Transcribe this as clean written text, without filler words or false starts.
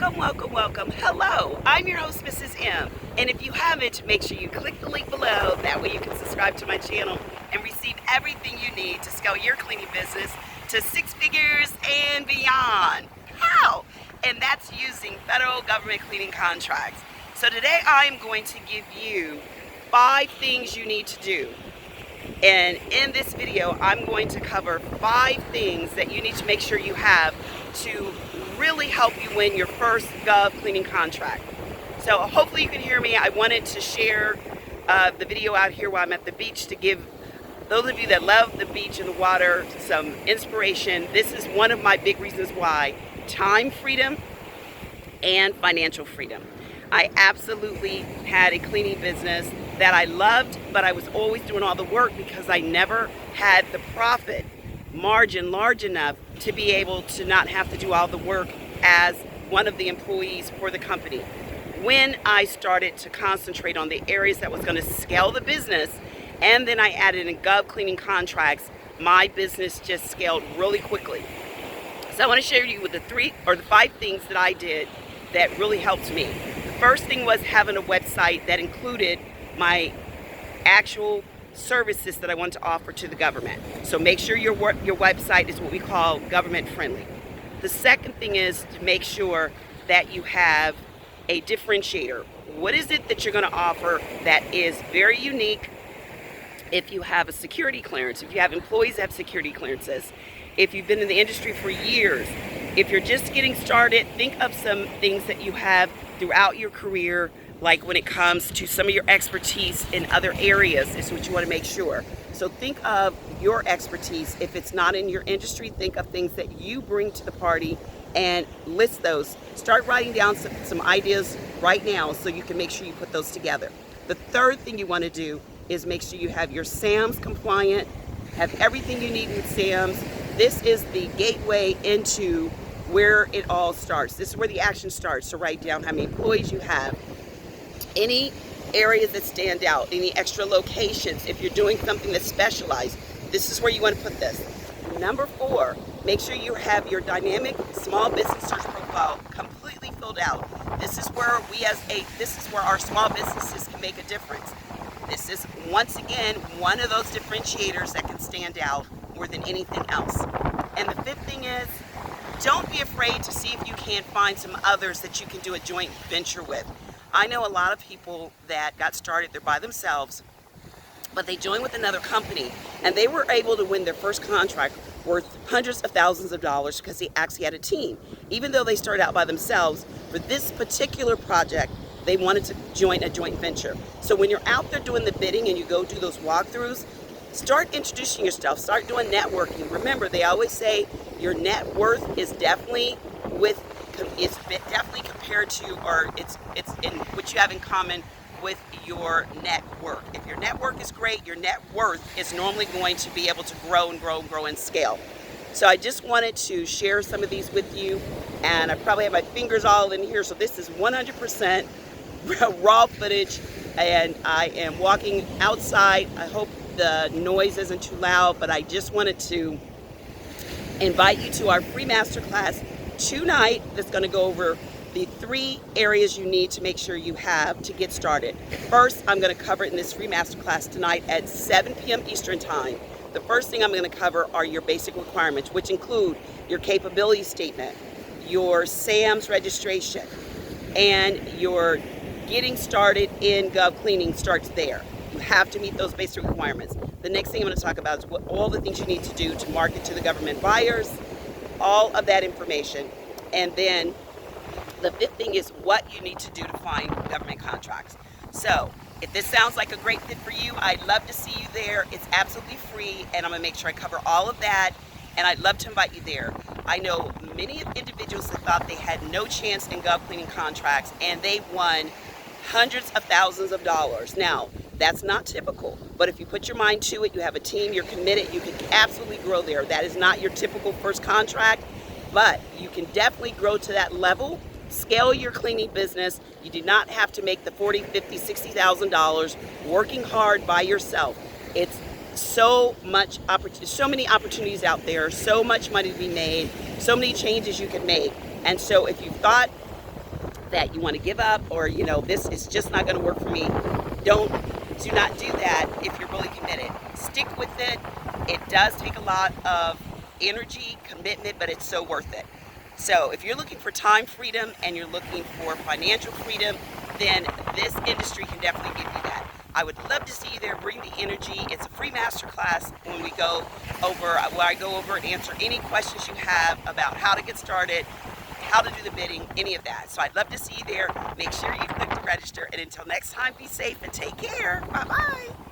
Welcome. Hello, I'm your host, Mrs. M. And if you haven't, make sure you click the link below. That way you can subscribe to my channel and receive everything you need to scale your cleaning business to 6 figures and beyond. How? And that's using federal government cleaning contracts. So today I am going to give you 5 things you need to do. And in this video, I'm going to cover 5 things that you need to make sure you have to really help you win your first Gov cleaning contract. So hopefully you can hear me. I wanted to share the video out here while I'm at the beach to give those of you that love the beach and the water some inspiration. This is one of my big reasons why: time freedom and financial freedom. I absolutely had a cleaning business that I loved, but I was always doing all the work because I never had the profit margin large enough to be able to not have to do all the work as one of the employees for the company. When I started to concentrate on the areas that was going to scale the business, and then I added in Gov cleaning contracts, my business just scaled really quickly. So I want to share you with the 5 things that I did that really helped me. The first thing was having a website that included my actual services that I want to offer to the government. So make sure your website is what we call government friendly. The second thing is to make sure that you have a differentiator. What is it that you're going to offer that is very unique? If you have a security clearance, if you have employees that have security clearances, if you've been in the industry for years, if you're just getting started, think of some things that you have throughout your career, like when it comes to some of your expertise in other areas is what you want to make sure. So think of your expertise. If it's not in your industry, think of things that you bring to the party and list those. Start writing down some ideas right now so you can make sure you put those together. The third thing you want to do is make sure you have your SAMs compliant, have everything you need with SAMs. This is the gateway into where it all starts. This is where the action starts. So write down how many employees you have, any areas that stand out, any extra locations. If you're doing something that's specialized, this is where you want to put this. Number 4, make sure you have your dynamic small business search profile completely filled out. This is where our small businesses can make a difference. This is, once again, one of those differentiators that can stand out more than anything else. And the 5th thing is, don't be afraid to see if you can't find some others that you can do a joint venture with. I know a lot of people that got started, they're by themselves, but they joined with another company and they were able to win their first contract worth hundreds of thousands of dollars because they actually had a team. Even though they started out by themselves, for this particular project, they wanted to join a joint venture. So when you're out there doing the bidding and you go do those walkthroughs, start introducing yourself, start doing networking. Remember, they always say your net worth is definitely compared to, or it's in what you have in common with your net worth. If your network is great, your net worth is normally going to be able to grow and scale. So I just wanted to share some of these with you, and I probably have my fingers all in here, so this is 100% raw footage, and I am walking outside. I hope the noise isn't too loud, but I just wanted to invite you to our free masterclass tonight that's going to go over the 3 areas you need to make sure you have to get started. First, I'm going to cover it in this free masterclass tonight at 7 p.m. Eastern Time. The first thing I'm going to cover are your basic requirements, which include your capability statement, your SAMs registration, and your getting started in Gov cleaning starts there. You have to meet those basic requirements. The next thing I'm going to talk about is all the things you need to do to market to the government buyers, all of that information. And then the 5th thing is what you need to do to find government contracts. So if this sounds like a great fit for you, I'd love to see you there. It's absolutely free, and I'm going to make sure I cover all of that, and I'd love to invite you there. I know many individuals that thought they had no chance in Gov cleaning contracts, and they won hundreds of thousands of dollars. Now, that's not typical, but if you put your mind to it, you have a team, you're committed, you can absolutely grow there. That is not your typical first contract, but you can definitely grow to that level. Scale your cleaning business. You do not have to make the $40,000, $50,000, $60,000 working hard by yourself. It's so many opportunities out there, so much money to be made, so many changes you can make. And so if you thought that you want to give up, or this is just not going to work for me, do not do that. If you're really committed, stick with it. It does take a lot of energy, commitment, but it's so worth it. So if you're looking for time freedom and you're looking for financial freedom, then this industry can definitely give you that. I would love to see you there. Bring the energy. It's a free masterclass when we go over, where I go over and answer any questions you have about how to get started, how to do the bidding, any of that. So I'd love to see you there. Make sure you click to register. And until next time, be safe and take care. Bye-bye.